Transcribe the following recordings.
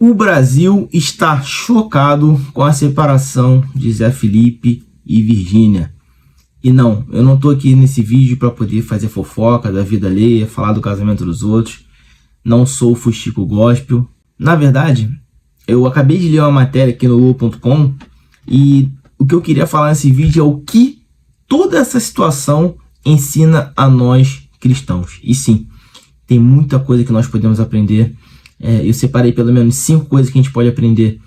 O Brasil está chocado com a separação de Zé Felipe e Virgínia. E não, eu não tô aqui nesse vídeo para poder fazer fofoca da vida alheia, falar do casamento dos outros. Não sou o Fuxico Gospel. Na verdade, eu acabei de ler uma matéria aqui no UOL.com e o que eu queria falar nesse vídeo é o que toda essa situação ensina a nós cristãos. E sim, tem muita coisa que nós podemos aprender. Eu separei pelo menos 5 coisas que a gente pode aprender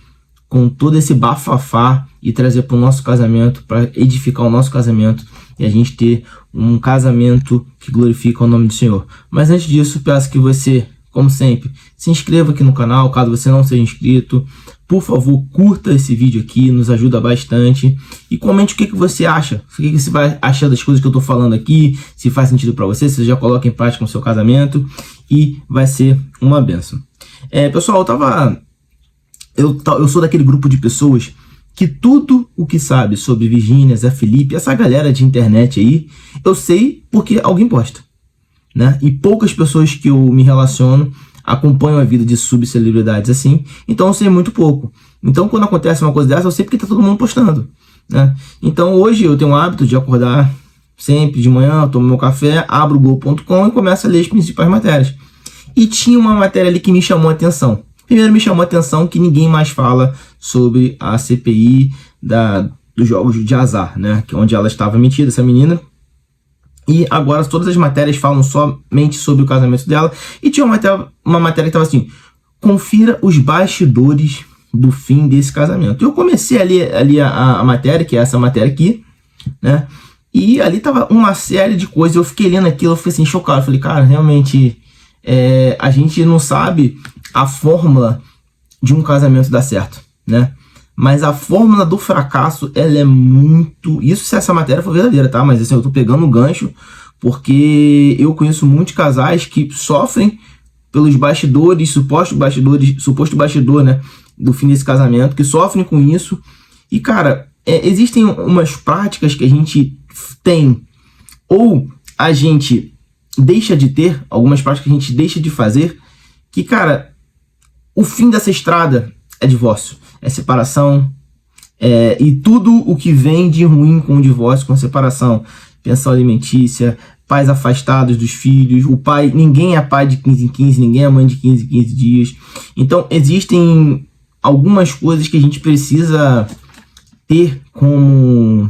com todo esse bafafá e trazer para o nosso casamento, para edificar o nosso casamento e a gente ter um casamento que glorifica o nome do Senhor. Mas antes disso, peço que você, como sempre, se inscreva aqui no canal, caso você não seja inscrito. Por favor, curta esse vídeo aqui, nos ajuda bastante. E comente o que você acha. O que você vai achar das coisas que eu estou falando aqui, se faz sentido para você, se você já coloca em prática no seu casamento. E vai ser uma bênção. Pessoal, eu sou daquele grupo de pessoas que tudo o que sabe sobre Virgínia, Zé Felipe, essa galera de internet aí, eu sei porque alguém posta, né? E poucas pessoas que eu me relaciono acompanham a vida de subcelebridades assim, então eu sei muito pouco. Então quando acontece uma coisa dessa, eu sei porque tá todo mundo postando, né? Então hoje eu tenho o hábito de acordar sempre de manhã, tomo meu café, abro o Globo.com e começo a ler as principais matérias. E tinha uma matéria ali que me chamou a atenção. Primeiro me chamou a atenção que ninguém mais fala sobre a CPI dos jogos de azar, né? Que é onde ela estava metida, essa menina. E agora todas as matérias falam somente sobre o casamento dela. E tinha uma matéria que estava assim: confira os bastidores do fim desse casamento. Eu comecei a ler a matéria, que é essa matéria aqui, né? E ali tava uma série de coisas. Eu fiquei lendo aquilo, eu fiquei assim, chocado. Eu falei, cara, realmente a gente não sabe a fórmula de um casamento dar certo, né? Mas a fórmula do fracasso, ela é muito... Isso se essa matéria for verdadeira, tá? Mas assim, eu tô pegando o gancho porque eu conheço muitos casais que sofrem pelos bastidores, suposto bastidor, né? Do fim desse casamento, que sofrem com isso. E, cara, existem umas práticas que a gente tem, ou a gente deixa de ter, algumas práticas que a gente deixa de fazer, que, cara, o fim dessa estrada é divórcio, é separação, e tudo o que vem de ruim com o divórcio, com a separação, pensão alimentícia, pais afastados dos filhos, ninguém é pai de 15 em 15, ninguém é mãe de 15 em 15 dias. Então existem algumas coisas que a gente precisa ter como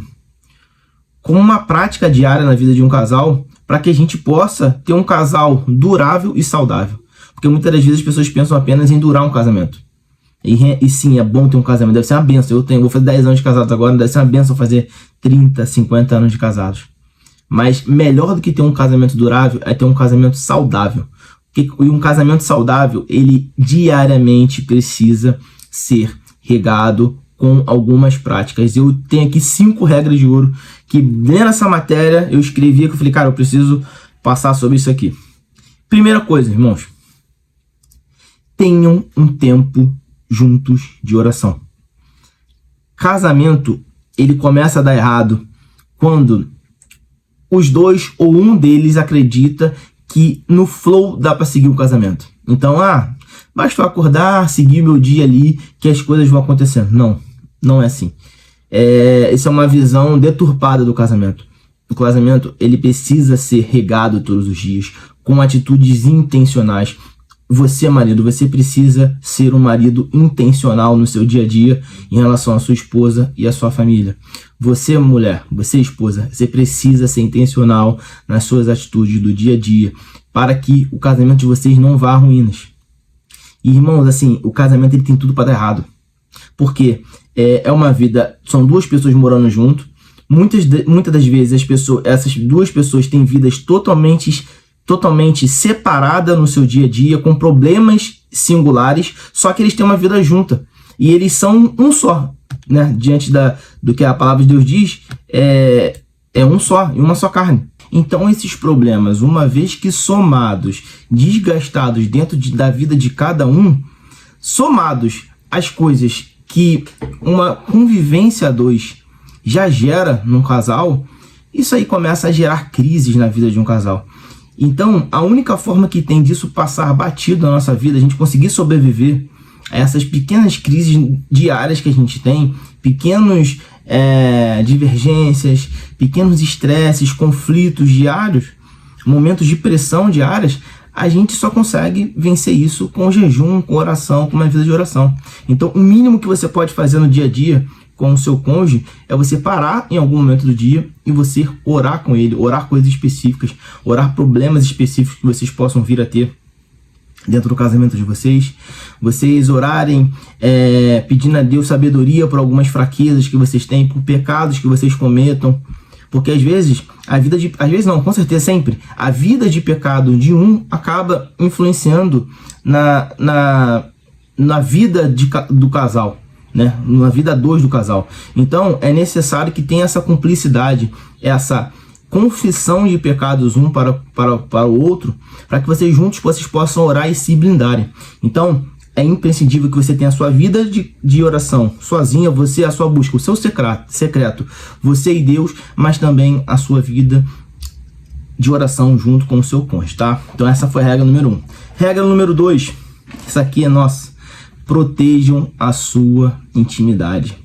uma prática diária na vida de um casal, para que a gente possa ter um casal durável e saudável. Porque muitas das vezes as pessoas pensam apenas em durar um casamento. E sim, é bom ter um casamento, deve ser uma benção. Vou fazer 10 anos de casados agora, deve ser uma benção fazer 30, 50 anos de casados. Mas melhor do que ter um casamento durável é ter um casamento saudável. E um casamento saudável, ele diariamente precisa ser regado com algumas práticas. Eu tenho aqui 5 regras de ouro que, lendo essa matéria, eu escrevi, que eu falei, cara, eu preciso passar sobre isso aqui. Primeira coisa, irmãos, tenham um tempo juntos de oração. Casamento, ele começa a dar errado quando os dois ou um deles acredita que no flow dá para seguir o casamento. Então, basta eu acordar, seguir meu dia ali, que as coisas vão acontecendo. Não é assim. Essa é uma visão deturpada do casamento. O casamento, ele precisa ser regado todos os dias, com atitudes intencionais. Você, marido, você precisa ser um marido intencional no seu dia a dia em relação à sua esposa e à sua família. Você, mulher, você, esposa, você precisa ser intencional nas suas atitudes do dia a dia, para que o casamento de vocês não vá a ruínas. E, irmãos, assim, o casamento, ele tem tudo para dar errado. Porque é uma vida, são duas pessoas morando junto. Muitas das vezes essas duas pessoas têm vidas totalmente separadas no seu dia a dia, com problemas singulares, só que eles têm uma vida junta. E eles são um só, né? Diante do que a palavra de Deus diz, é um só, e uma só carne. Então esses problemas, uma vez que somados, desgastados dentro da vida de cada um, somados às coisas que uma convivência a dois já gera num casal, isso aí começa a gerar crises na vida de um casal. Então, a única forma que tem disso passar batido na nossa vida, a gente conseguir sobreviver, a essas pequenas crises diárias que a gente tem, pequenos divergências, pequenos estresses, conflitos diários, momentos de pressão diárias, a gente só consegue vencer isso com jejum, com oração, com uma vida de oração. Então, o mínimo que você pode fazer no dia a dia com o seu cônjuge é você parar em algum momento do dia e você orar com ele, orar coisas específicas, orar problemas específicos que vocês possam vir a ter dentro do casamento de vocês, vocês orarem pedindo a Deus sabedoria por algumas fraquezas que vocês têm, por pecados que vocês cometam, porque às vezes, com certeza sempre, a vida de pecado de um acaba influenciando na vida do casal, né? Na vida 2 do casal. Então é necessário que tenha essa cumplicidade, essa confissão de pecados um para o outro, para que vocês juntos possam orar e se blindarem. Então é imprescindível que você tenha a sua vida de oração sozinha, você, a sua busca, o seu secreto, você e Deus, mas também a sua vida de oração junto com o seu cônjuge, tá? Então essa foi a regra número 1. Regra número 2, essa aqui é nossa: protejam a sua intimidade.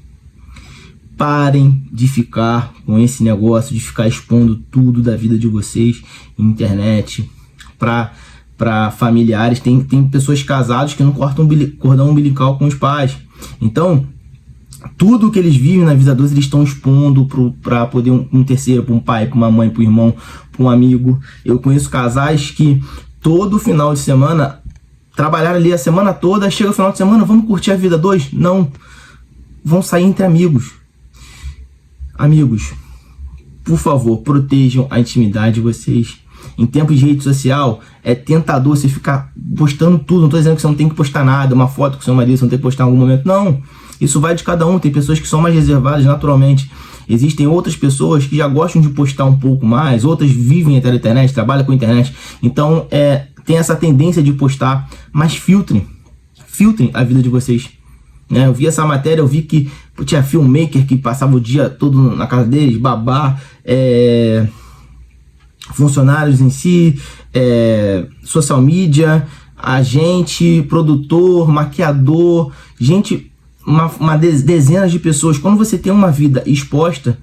Parem de ficar com esse negócio de ficar expondo tudo da vida de vocês na internet para familiares. Tem pessoas casadas que não cortam cordão umbilical com os pais. Então, tudo que eles vivem na vida 2 eles estão expondo para poder um terceiro, para um pai, para uma mãe, para um irmão, para um amigo. Eu conheço casais que todo final de semana trabalharam ali a semana toda, chega o final de semana, vamos curtir a vida 2? Não. Vão sair entre amigos. Amigos, por favor, protejam a intimidade de vocês. Em tempos de rede social, é tentador você ficar postando tudo. Não estou dizendo que você não tem que postar nada, uma foto com seu marido, você não tem que postar em algum momento. Não, isso vai de cada um. Tem pessoas que são mais reservadas naturalmente. Existem outras pessoas que já gostam de postar um pouco mais, outras vivem até a internet, trabalham com a internet. Então, tem essa tendência de postar, mas filtrem a vida de vocês. Eu vi essa matéria, eu vi que tinha filmmaker que passava o dia todo na casa deles, babá, funcionários em si, social media, agente, produtor, maquiador, gente, dezenas de pessoas. Quando você tem uma vida exposta,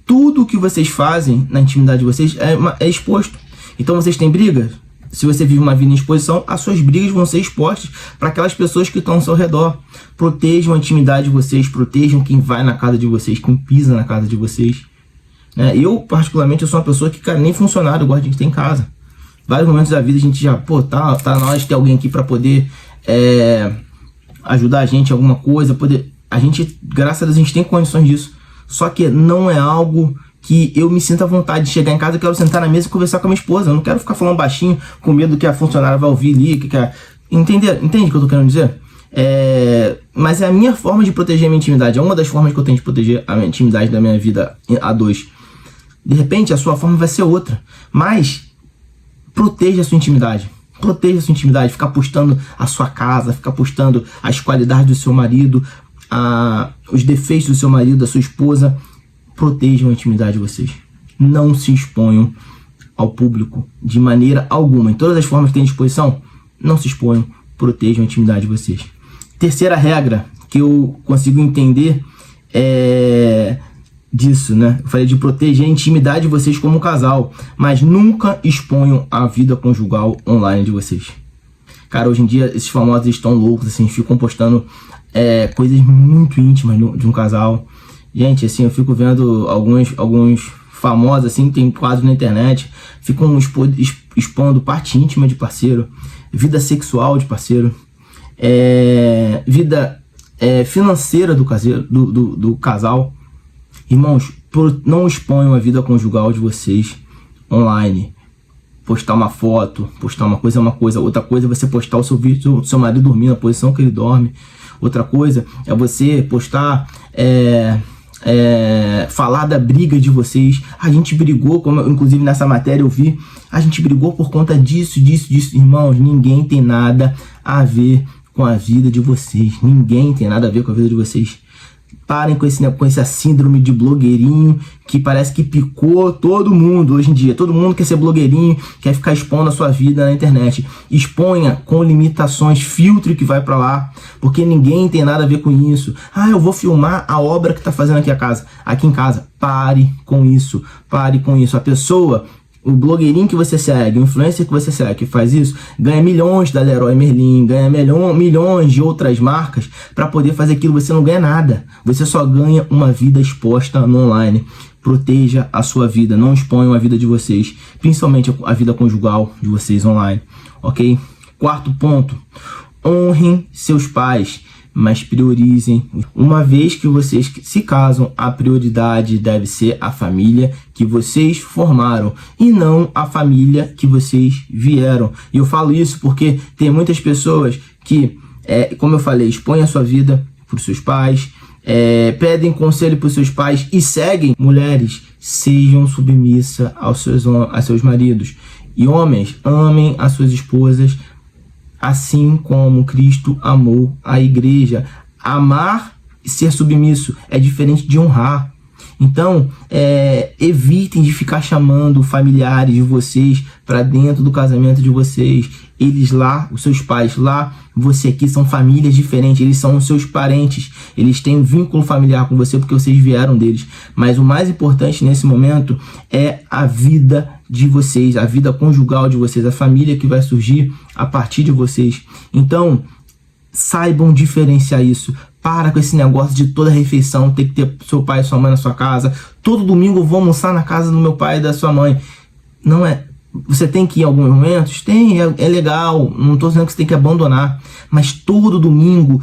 tudo o que vocês fazem na intimidade de vocês é exposto. Então vocês têm brigas? Se você vive uma vida em exposição, as suas brigas vão ser expostas para aquelas pessoas que estão ao seu redor. Protejam a intimidade de vocês, protejam quem vai na casa de vocês, quem pisa na casa de vocês. Eu, particularmente, eu sou uma pessoa que, cara, nem funcionário eu gosto de ter em casa. Vários momentos da vida a gente já, tá na hora de ter alguém aqui para poder ajudar a gente em alguma coisa. A gente, graças a Deus, a gente tem condições disso. Só que não é algo que eu me sinto à vontade de chegar em casa, eu quero sentar na mesa e conversar com a minha esposa. Eu não quero ficar falando baixinho, com medo que a funcionária vai ouvir ali. Entende o que eu tô querendo dizer? Mas é a minha forma de proteger a minha intimidade. É uma das formas que eu tenho de proteger a minha intimidade da minha vida a 2. De repente, a sua forma vai ser outra. Mas proteja a sua intimidade. Proteja a sua intimidade. Ficar postando a sua casa, ficar postando as qualidades do seu marido, os defeitos do seu marido, da sua esposa. Protejam a intimidade de vocês. Não se exponham ao público de maneira alguma. Em todas as formas que tem à disposição, não se exponham. Protejam a intimidade de vocês. Terceira regra que eu consigo entender disso, né? Eu falei de proteger a intimidade de vocês como casal, mas nunca exponham a vida conjugal online de vocês. Cara, hoje em dia esses famosos estão loucos, assim, ficam postando coisas muito íntimas de um casal. Gente, assim, eu fico vendo alguns famosos, assim, tem quadros na internet, ficam expondo parte íntima de parceiro, vida sexual de parceiro, vida financeira do casal. Irmãos, não exponham a vida conjugal de vocês online. Postar uma foto, postar uma coisa é uma coisa. Outra coisa é você postar o seu vídeo do seu marido dormindo na posição que ele dorme. Outra coisa é você postar... falar da briga de vocês. A gente brigou, como inclusive nessa matéria eu vi, a gente brigou por conta disso. Irmãos, ninguém tem nada a ver com a vida de vocês. Ninguém tem nada a ver com a vida de vocês. Parem com essa síndrome de blogueirinho que parece que picou todo mundo hoje em dia. Todo mundo quer ser blogueirinho, quer ficar expondo a sua vida na internet. Exponha com limitações, filtre que vai pra lá, porque ninguém tem nada a ver com isso. Ah, eu vou filmar a obra que tá fazendo aqui em casa. Pare com isso, pare com isso. A pessoa, o blogueirinho que você segue, o influencer que você segue, que faz isso, ganha milhões da Leroy Merlin, ganha milhões de outras marcas para poder fazer aquilo. Você não ganha nada. Você só ganha uma vida exposta no online. Proteja a sua vida. Não exponham a vida de vocês, principalmente a vida conjugal de vocês online. Ok? Quarto ponto. Honrem seus pais, mas priorizem. Uma vez que vocês se casam, a prioridade deve ser a família que vocês formaram e não a família que vocês vieram. E eu falo isso porque tem muitas pessoas que, como eu falei, expõem a sua vida para os seus pais, pedem conselho para os seus pais e seguem. Mulheres, sejam submissas aos seus maridos. E homens, amem as suas esposas, assim como Cristo amou a igreja. Amar e ser submisso é diferente de honrar. Então, evitem de ficar chamando familiares de vocês para dentro do casamento de vocês. Eles lá, os seus pais lá, você aqui, são famílias diferentes. Eles são os seus parentes. Eles têm um vínculo familiar com você porque vocês vieram deles. Mas o mais importante nesse momento é a vida de vocês, a vida conjugal de vocês, a família que vai surgir a partir de vocês. Então, saibam diferenciar isso. Para com esse negócio de toda refeição ter que ter seu pai e sua mãe na sua casa. Todo domingo eu vou almoçar na casa do meu pai e da sua mãe. Não é. Você tem que ir em alguns momentos? Tem, é legal. Não estou dizendo que você tem que abandonar. Mas todo domingo,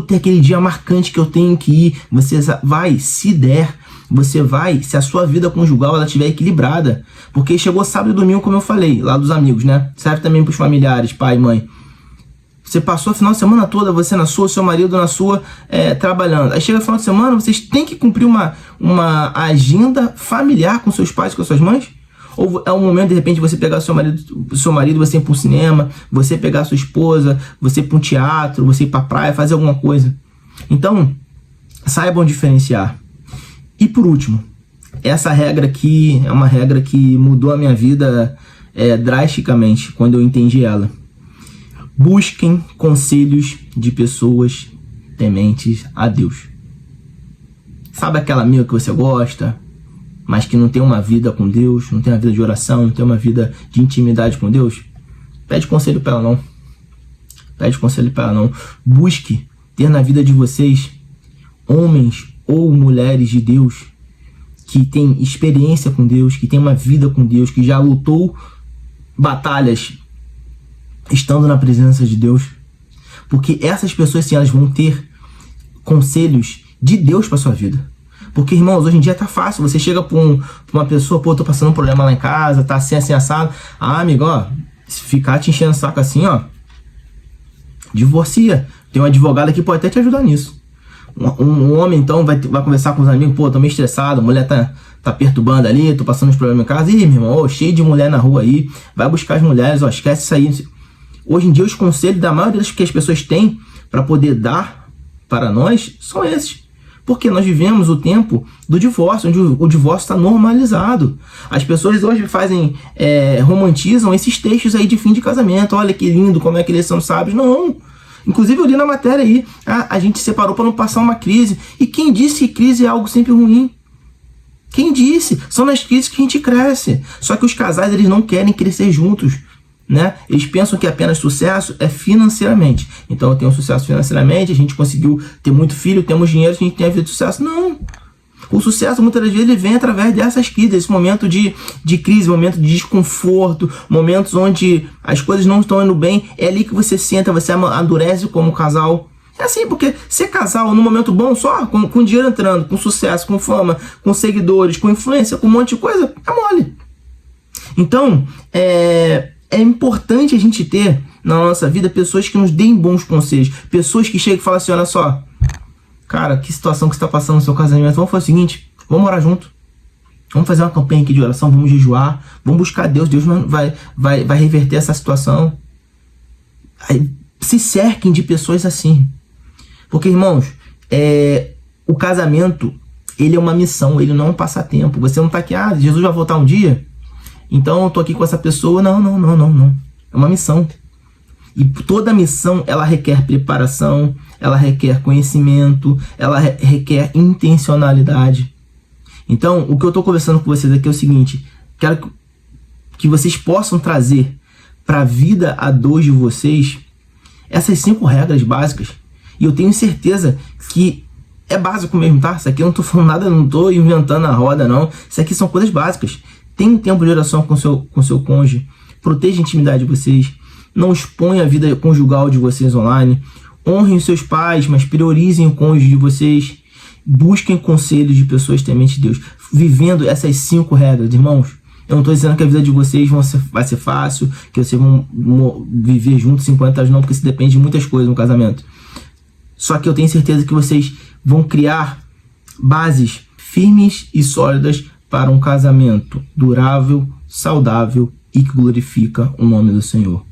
tem aquele dia marcante que eu tenho que ir. Você vai, se der. Você vai, se a sua vida conjugal ela estiver equilibrada. Porque chegou sábado e domingo, como eu falei, lá dos amigos, né? Serve também para os familiares, pai e mãe. Você passou a final de semana toda, você na sua, seu marido na sua, trabalhando. Aí chega o final de semana, vocês têm que cumprir uma agenda familiar com seus pais, com suas mães? Ou é um momento, de repente, você pegar seu marido, você ir para um cinema, você pegar sua esposa, você ir para um teatro, você ir para a praia, fazer alguma coisa. Então, saibam diferenciar. E por último, essa regra aqui é uma regra que mudou a minha vida drasticamente quando eu entendi ela. Busquem conselhos de pessoas tementes a Deus. Sabe aquela amiga que você gosta, mas que não tem uma vida com Deus, não tem uma vida de oração, não tem uma vida de intimidade com Deus? Pede conselho para ela não. Pede conselho para ela não. Busque ter na vida de vocês homens ou mulheres de Deus que têm experiência com Deus, que têm uma vida com Deus, que já lutou batalhas estando na presença de Deus. Porque essas pessoas, sim, elas vão ter conselhos de Deus para sua vida. Porque, irmãos, hoje em dia tá fácil. Você chega pra uma pessoa, pô, tô passando um problema lá em casa, tá assim, assado. Ah, amigo, ó, se ficar te enchendo o saco assim, ó, divorcia. Tem um advogado aqui que pode até te ajudar nisso. Um homem, então, vai conversar com os amigos, pô, tô meio estressado, a mulher tá perturbando ali, tô passando uns problemas em casa. Ih, meu irmão, cheio de mulher na rua aí, vai buscar as mulheres, ó, esquece isso aí. Hoje em dia, os conselhos da maioria das que as pessoas têm para poder dar para nós são esses. Porque nós vivemos o tempo do divórcio, onde o divórcio está normalizado. As pessoas hoje romantizam esses textos aí de fim de casamento. Olha que lindo, como é que eles são sábios. Não. Inclusive eu li na matéria aí, a gente se separou para não passar uma crise. E quem disse que crise é algo sempre ruim? Quem disse? São nas crises que a gente cresce. Só que os casais, eles não querem crescer juntos, né? Eles pensam que apenas sucesso é financeiramente. Então eu tenho sucesso financeiramente, a gente conseguiu ter muito filho, temos dinheiro, a gente tem a vida de sucesso. Não. O sucesso muitas das vezes ele vem através dessas crises, esse momento de crise, momento de desconforto, momentos onde as coisas não estão indo bem. É ali que você senta, você amadurece como casal. É assim, porque ser casal num momento bom só, com dinheiro entrando, com sucesso, com fama, com seguidores, com influência, com um monte de coisa, é mole. Então, é importante a gente ter na nossa vida pessoas que nos deem bons conselhos, pessoas que chegam e falam assim, olha só, cara, que situação que você está passando no seu casamento, vamos fazer o seguinte, vamos orar junto, vamos fazer uma campanha aqui de oração, vamos jejuar, vamos buscar Deus, Deus vai reverter essa situação. Aí, se cerquem de pessoas assim, porque, irmãos, o casamento, ele é uma missão, ele não é um passatempo. Você não tá aqui, Jesus vai voltar um dia, então eu tô aqui com essa pessoa. Não. É uma missão. E toda missão, ela requer preparação, ela requer conhecimento, ela requer intencionalidade. Então, o que eu tô conversando com vocês aqui é o seguinte: quero que vocês possam trazer para a vida a dois de vocês essas 5 regras básicas. E eu tenho certeza que é básico mesmo, tá? Isso aqui eu não tô falando nada, não tô inventando a roda, não. Isso aqui são coisas básicas. Tenha tempo de oração com seu cônjuge. Proteja a intimidade de vocês. Não exponha a vida conjugal de vocês online. Honrem os seus pais, mas priorizem o cônjuge de vocês. Busquem conselhos de pessoas tementes de Deus. Vivendo essas 5 regras, irmãos. Eu não estou dizendo que a vida de vocês vai ser fácil, que vocês vão viver juntos 50 anos, não, porque isso depende de muitas coisas no casamento. Só que eu tenho certeza que vocês vão criar bases firmes e sólidas para um casamento durável, saudável e que glorifica o nome do Senhor.